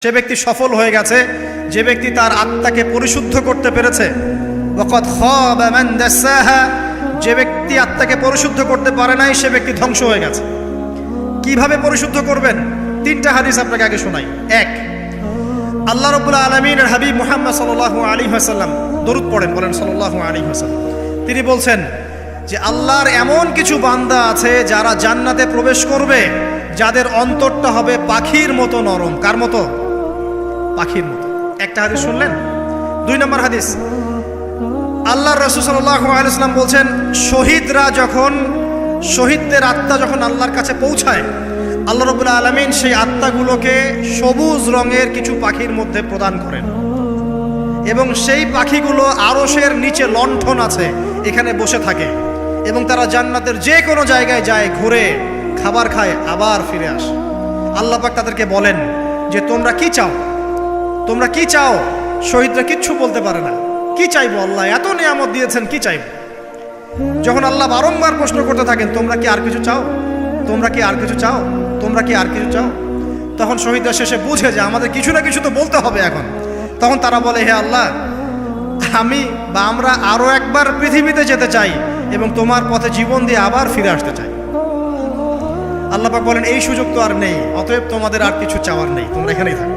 সে ব্যক্তি সফল হয়ে গেছে যে ব্যক্তি তার আত্মাকে পরিশুদ্ধ করতে পেরেছে। ওয়াকাদ খাবা মান দাসাহা, যে ব্যক্তি আত্মাকে পরিশুদ্ধ করতে পারে নাই সে ব্যক্তি ধ্বংস হয়ে গেছে। কিভাবে পরিশুদ্ধ করবেন? তিনটা হাদিস আপনাকে আগে শোনাই। এক, আল্লাহ রাব্বুল আলামিনের হাবিব মুহাম্মদ সাল্লাল্লাহু আলাইহি ওয়াসাল্লাম দরুদ পড়েন, বলেন সাল্লাল্লাহু আলাইহি ওয়াসাল্লাম। তিনি বলছেন যে আল্লাহর এমন কিছু বান্দা আছে যারা জান্নাতে প্রবেশ করবে যাদের অন্তরটা হবে পাখির মতো নরম। কার মতো? পাখির মতো। একটা হাদিস শুনলেন। দুই নম্বর হাদিস, আল্লাহর রাসূল সাল্লাল্লাহু আলাইহি ওয়াসাল্লাম বলছেন শহীদদের আত্মা যখন আল্লাহর কাছে পৌঁছায়, আল্লাহ রাব্বুল আলামিন সেই আত্মাগুলোকে সবুজ রঙের কিছু পাখির মধ্যে প্রদান করেন এবং সেই পাখিগুলো আরশের নিচে লণ্ঠন আছে এখানে বসে থাকে এবং তারা জান্নাতের যে কোনো জায়গায় যায়, ঘুরে খাবার খায়, আবার ফিরে আসে। আল্লাহ পাক তাদেরকে বলেন যে তোমরা কি চাও, তোমরা কি চাও? শহীদরা কিচ্ছু বলতে পারে না। কি চাইবো? আল্লাহ এত নিয়ামত দিয়েছেন, কি চাইবো? যখন আল্লাহ বারংবার প্রশ্ন করতে থাকেন তোমরা কি আর কিছু চাও, তোমরা কি আর কিছু চাও, তোমরা কি আর কিছু চাও, তখন শহীদরা শেষে বুঝে যে আমাদের কিছু না কিছু তো বলতে হবে এখন। তখন তারা বলে, হে আল্লাহ, আমরা আরো একবার পৃথিবীতে যেতে চাই এবং তোমার পথে জীবন দিয়ে আবার ফিরে আসতে চাই। আল্লাহ পাক বলেন এই সুযোগ তো আর নেই, অতএব তোমাদের আর কিছু চাওয়ার নেই, তোমরা এখানেই থাকো।